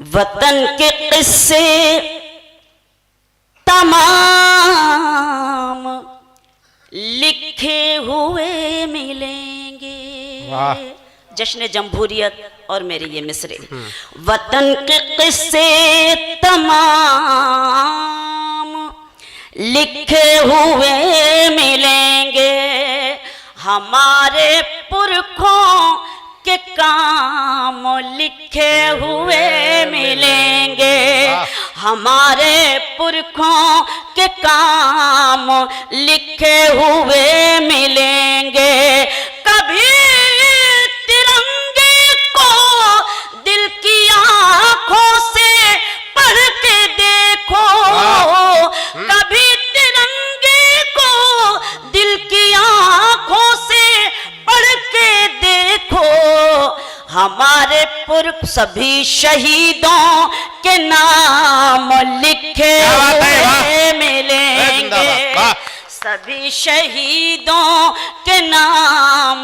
वतन के किस्से तमाम लिखे हुए मिलेंगे। जश्न जमहूरियत और मेरे ये मिसरे। वतन के किस्से तमाम लिखे हुए मिलेंगे, हमारे पुरखों के काम लिखे हुए मिलेंगे, हमारे पुरखों के काम लिखे हुए मिलेंगे। कभी तिरंगे को दिल की आंखों से पढ़ के देखो, कभी तिरंगे को दिल की आंखों से पढ़ के देखो, हमारे पुरख सभी शहीदों के नाम लिखे हुए मिलेंगे, सभी शहीदों के नाम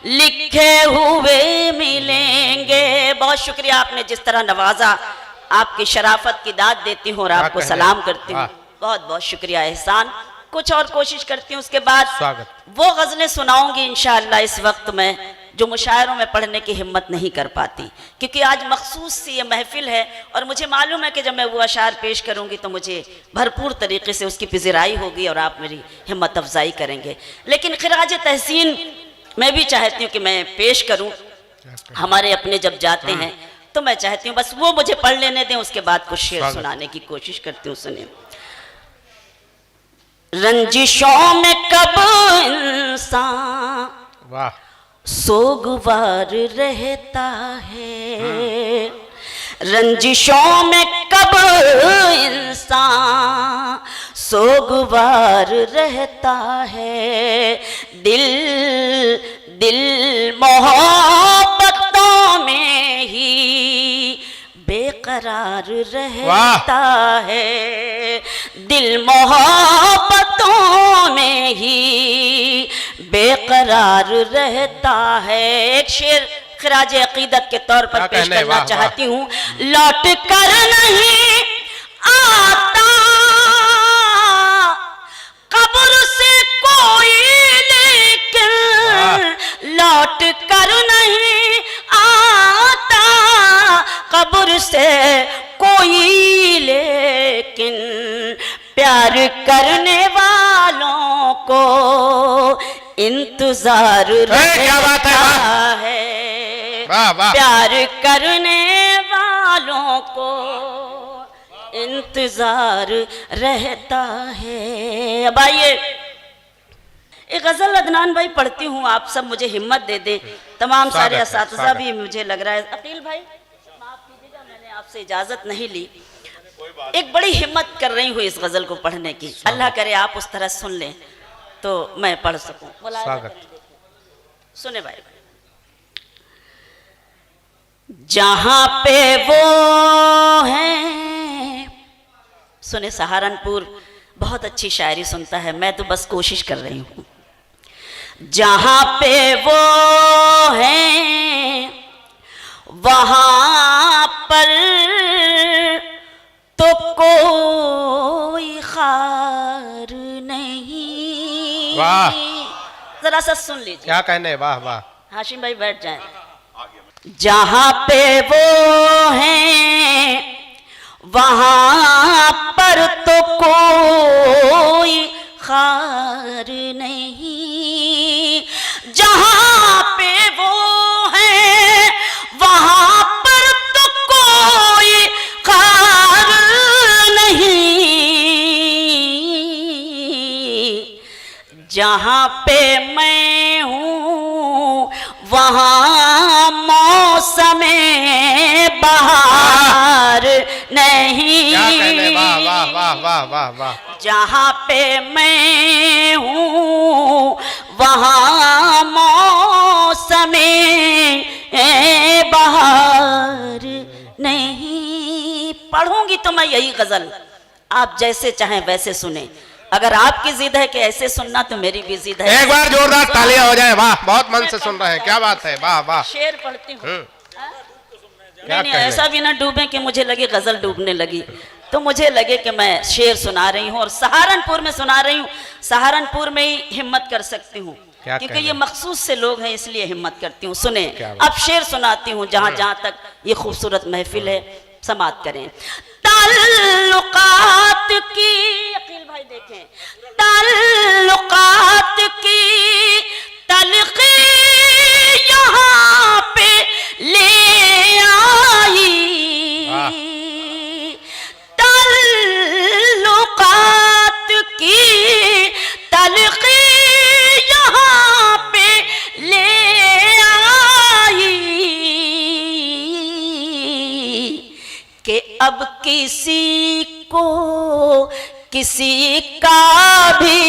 लिखे हुए मिलेंगे। बहुत शुक्रिया, आपने जिस तरह नवाजा, आपकी शराफत की दाद देती हूँ और आपको सलाम करती हूँ। बहुत बहुत शुक्रिया एहसान। कुछ और कोशिश करती हूँ, उसके बाद वो गज़लें सुनाऊंगी इंशाअल्लाह। इस वक्त में जो मुशायरों में पढ़ने की हिम्मत नहीं कर पाती, क्योंकि आज मखसूस सी ये महफिल है और मुझे मालूम है कि जब मैं वो अशार पेश करूंगी तो मुझे भरपूर तरीके से उसकी पिज़राई होगी और आप मेरी हिम्मत अफजाई करेंगे। लेकिन खिराज तहसीन मैं भी चाहती हूँ कि मैं पेश करूँ। हमारे अपने जब जाते हैं तो मैं चाहती हूँ बस वो मुझे पढ़ लेने दें, उसके बाद कुछ शेर सुनाने की कोशिश करती हूँ। सुनिए। रंजिशों में कब इंसान सोगवार रहता है, रंजिशों में कब इंसान सोगवार रहता है, दिल दिल मोहब्बतों में ही बेकरार रहता है, दिल मोहब्बतों में ही बेकरार रहता है। एक शेर खिराज अकीदत के तौर पर पेश करना चाहती हूँ। लौट कर नहीं आता कब्र से कोई, लेकिन लौट कर नहीं आता कब्र से कोई, लेकिन प्यार करने वालों को इंतजार रहता है, प्यार करने वालों को इंतजार रहता है। अब आइए एक गजल अदनान भाई पढ़ती हूँ, आप सब मुझे हिम्मत दे दें। तमाम सारे असातिज़ा भी मुझे लग रहा है। अकील भाई माफ कीजिएगा, मैंने आपसे इजाजत नहीं ली। एक बड़ी हिम्मत कर रही हूँ इस गजल को पढ़ने की, अल्लाह करे आप उस तरह सुन लें तो मैं पढ़ सकूं। सुने भाई। जहां पे वो हैं, सुने सहारनपुर बहुत अच्छी शायरी सुनता है, मैं तो बस कोशिश कर रही हूं। जहां पे वो हैं वहां पर तो कोई खार नहीं। वाह, जरा सा सुन लीजिए क्या कहने। वाह वाह, हाशिम भाई बैठ जाएं। जहां पे वो हैं वहां पर तो कोई खार नहीं, जहां पे वो हैं वहां पर तो कोई खार नहीं, जहां पे मैं हूँ वहां मौसमे बहार नहीं। क्या कहने। वाह वाह वाह वाह वाह वाह। जहां पे मैं हूँ वहां मौसमे बहार नहीं। पढ़ूंगी तो मैं यही गजल, आप जैसे चाहें वैसे सुने। अगर आपकी जिद है कि ऐसे सुनना तो मेरी भी जिद है। एक बार जोरदार तालियां हो जाए। वाह, बहुत मन से सुन रहे हैं, क्या बात है। वाह वाह। शेर पढ़ती हूँ। नहीं नहीं, कहने? ऐसा भी ना डूबे कि मुझे लगे गजल डूबने लगी। तो मुझे लगे कि मैं शेर सुना रही हूँ और सहारनपुर में सुना रही हूँ। सहारनपुर में ही हिम्मत कर सकती हूँ क्या क्योंकि कहने? ये मखसूस से लोग हैं, इसलिए हिम्मत करती हूँ। सुने, क्या बात? अब शेर सुनाती हूँ जहाँ जहाँ तक ये खूबसूरत महफिल है, समात करें। ताल्लुकात की, अकील भाई देखें, ताल्लुकात की तलखी यहाँ पे ले आई, ताल्लुकात की तलखी यहाँ पे ले आई कि अब किसी को किसी का भी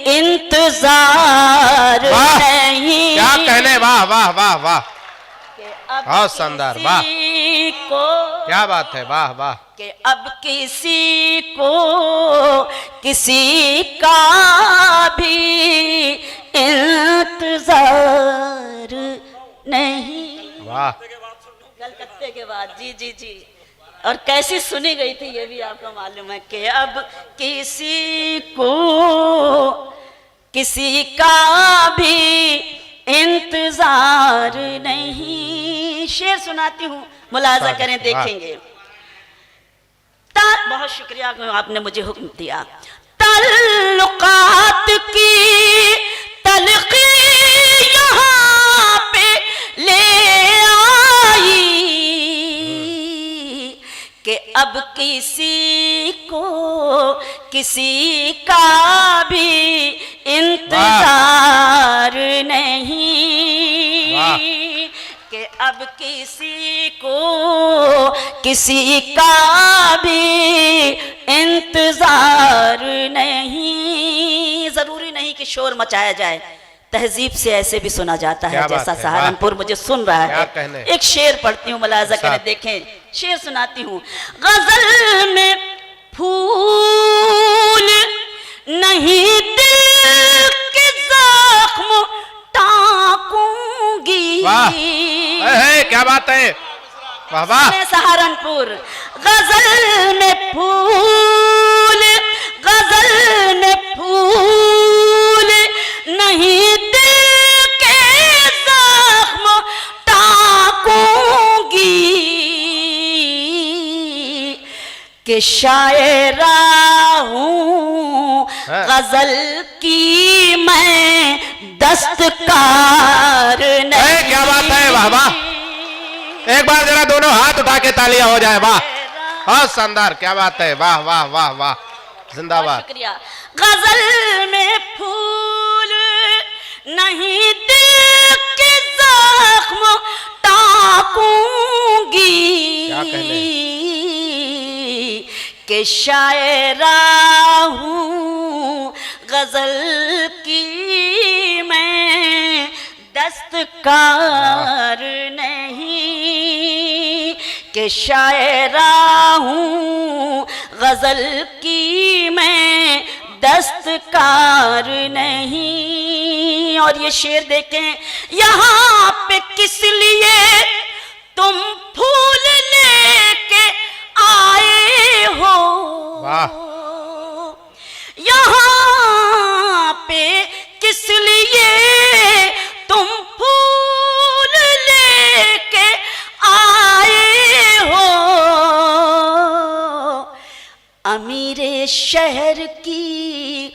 इंतजार वाह, नहीं। क्या कहने, वाह वाह वाह वाह, कि अब बहुत शानदार, वाह। किसी को, क्या बात है, वाह वाह। कि अब किसी को किसी का भी इंतजार नहीं। वाह, कलकत्ते के बाद, जी जी जी। और कैसी सुनी गई थी ये भी आपको मालूम है कि अब किसी को किसी का भी इंतजार नहीं। शेर सुनाती हूँ, मुलाजा करें, देखेंगे। बहुत शुक्रिया आपने मुझे हुक्म दिया। ताल्लुकात की तलखी यहाँ पे ले आई कि अब किसी को किसी का भी इंतजार नहीं, वाह। कि अब किसी को किसी का भी इंतजार नहीं। जरूरी नहीं कि शोर मचाया जाए, तहजीब से ऐसे भी सुना जाता है, क्या बात जैसा है, सहारनपुर मुझे सुन रहा क्या है। कहने? एक शेर पढ़ती हूँ, मुलाजा करें, साथ। देखें, शेर सुनाती हूँ। गजल में फूल नहीं दिल के जख्म टाकूंगी। वाह, है, क्या बात है, वाह वाह। मैं सहारनपुर। गजल में फूल, गजल में फूल नहीं दिल के जख्म टाकूंगी कि शायरा हूँ गजल की मैं दस्तकार नहीं। क्या बात है, वाह वाह। एक बार जरा दोनों हाथ उठा के तालियां हो जाए, वाह, बहुत शानदार, क्या बात है, वाह वाह वाह वाह, जिंदाबाद। शुक्रिया। गजल में फूल नहीं दिल के जख्म टाकूंगी क्या कहने? कि शायरा हूँ गजल की मैं दस्तकार नहीं, कि शायरा हूँ गजल की मैं दस्तकार नहीं। और ये शेर देखें, यहाँ पे किस लिए तुम फूल लेके आए हो, वाह। यहाँ पे किस लिए तुम फूल लेके आए हो। अमीरे शहर की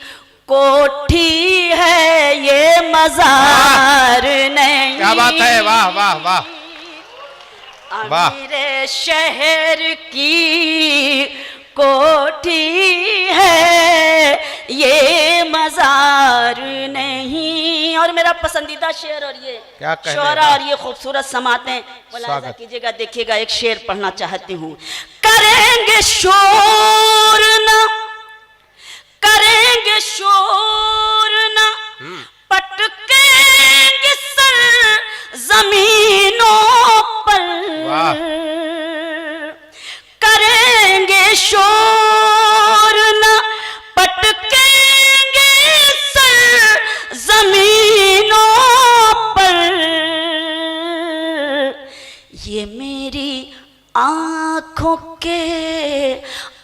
कोठी है ये, मजार नहीं। क्या बात है, वाह वाह वाह, वाह। अमीरे शहर की कोठी है ये, मजार नहीं। और मेरा पसंदीदा शेर, और ये क्या कहने? शोरा और ये खूबसूरत समातें मुलाहिजा स्वागत। कीजिएगा, देखिएगा। एक शेर पढ़ना चाहती हूँ। करेंगे शोर ना, करेंगे शोर ना, पटकेंगे सर जमीनों पर, वाह। करेंगे शोर ना, पटकेंगे सर जमीनों पर। ये मेरी के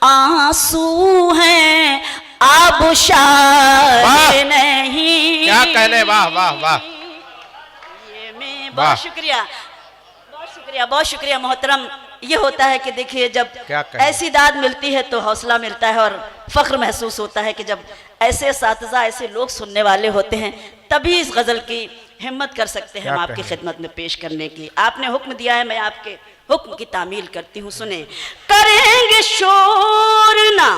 आंसू हैं, आबशार नहीं। क्या कहने, वाह वाह वाह। ये मैं बहुत शुक्रिया, बहुत शुक्रिया, बहुत शुक्रिया मोहतरम। ये होता है कि देखिए जब ऐसी दाद मिलती है तो हौसला मिलता है और फख्र महसूस होता है कि जब ऐसे साथीज़ा, ऐसे लोग सुनने वाले होते हैं तभी इस गज़ल की हिम्मत कर सकते हैं हम आपकी खिदमत में पेश करने की। आपने हुक्म दिया है, मैं आपके हुक्म की तामील करती हूँ। सुने, करेंगे शोर ना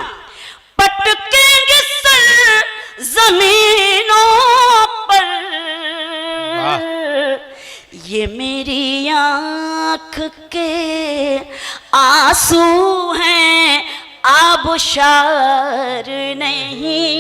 पटकेंगे सर जमीनों पर, ये मेरी आँख के आंसू हैं, आबशार नहीं।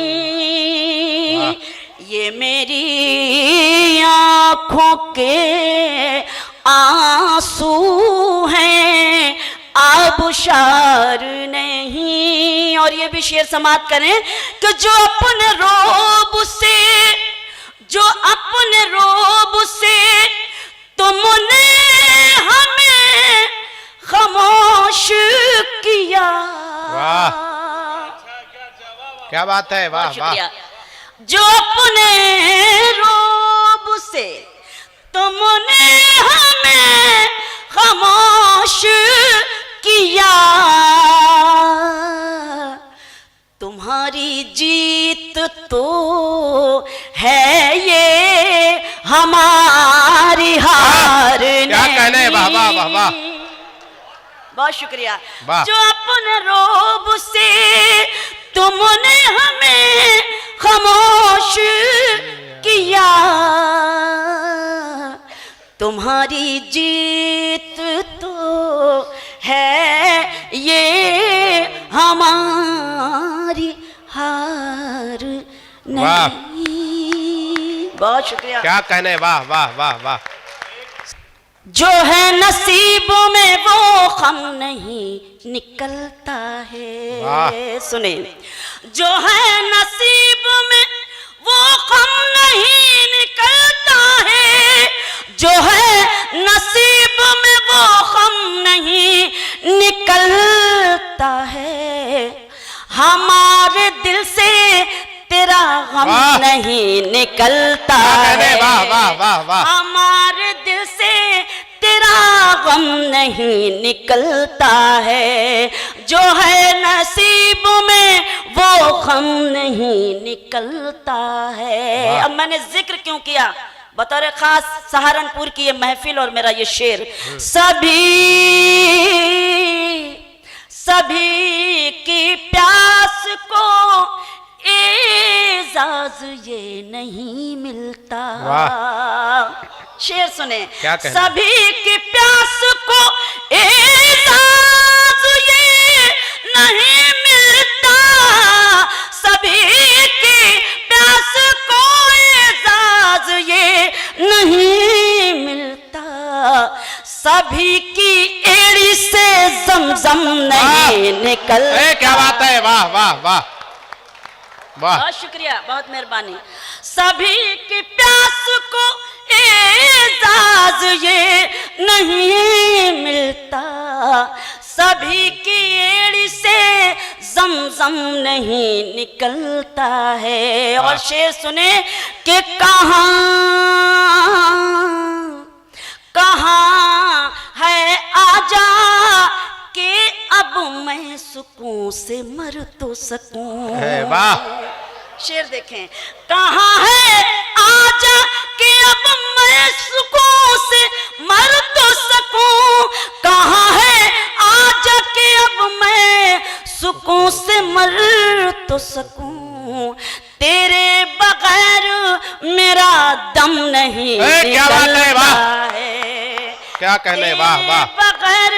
ये मेरी आँखों के आंसू हैं, आबशार नहीं। और ये भी शेर समात करें कि जो अपने रोब से, जो अपने रोब से तुमने हमें खामोश किया। वाह, क्या बात है, वाह वाह। जो अपने रोब से तुमने हमें खामोश किया, तुम्हारी जीत तो है ये हमारी हार नहीं। क्या कहने, वाह वाह वाह वाह। बहुत शुक्रिया। जो अपने रोब से तुमने हमें खामोश किया, तुम्हारी जीत तो है ये हमारी हार नहीं। बहुत शुक्रिया। क्या कहने, वाह वाह वाह वाह। जो है नसीबों में वो खम नहीं निकलता है। सुने, जो है नसीब में वो खम नहीं निकलता है, जो है नसीब में वो खम नहीं निकलता है। हमारे दिल से तेरा गम नहीं निकलता है। वाह वाह वाह वाह। हमारे दिल से तेरा गम नहीं निकलता है, जो है नसीब में वो गम नहीं निकलता है। अब मैंने जिक्र क्यों किया, बतौर खास सहारनपुर की ये महफिल और मेरा ये शेर, सभी की प्यास को एजाज ये नहीं मिलता। शेर सुने, सभी की प्यास को एजाज ये नहीं मिलता, सभी की प्यास को एजाज ये नहीं मिलता, सभी की एड़ी से जमजम नहीं निकलता। क्या बात है, वाह वाह वाह। बहुत शुक्रिया, बहुत मेहरबानी। सभी की प्यास को एजाज ये नहीं मिलता, सभी की एड़ी से जमजम नहीं निकलता है। और शेर सुने कि कहाँ है आजा कि अब मैं सुकून से मर तो सकूं। वाह। शेर देखें, कहाँ है आजा कि अब मैं सुकून से मर तो सकूं, कहाँ है आजा कि अब मैं सुकून से मर तो सकूं, तेरे बगैर मेरा दम नहीं निकलता है। क्या कहने, वाह वाह। बगैर,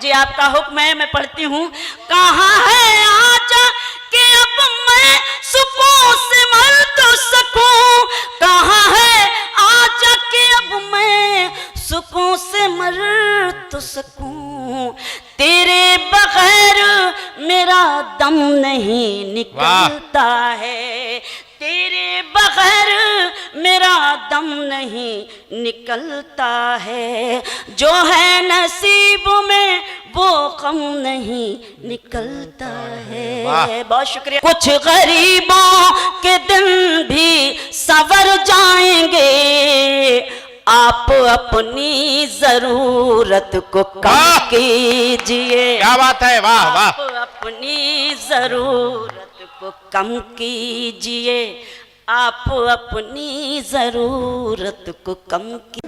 जी आपका हुक्म है, मैं पढ़ती हूँ। कहाँ है आजा कि अब मैं सुकून से मर तो सकूं, कहाँ है आजा कि अब मैं सुकून से मर तो सकूं, तेरे बगैर मेरा दम नहीं निकलता है, तेरे बगैर मेरा दम नहीं निकलता है, जो है नसीब में वो कम नहीं निकलता है। वाह। बहुत शुक्रिया। कुछ गरीबों के दिन भी संवर जाएंगे, आप अपनी जरूरत को कम वाह। कीजिए। क्या बात है, वाह वाह। आप अपनी जरूरत को कम कीजिए, आप अपनी जरूरत को कम कीजिए।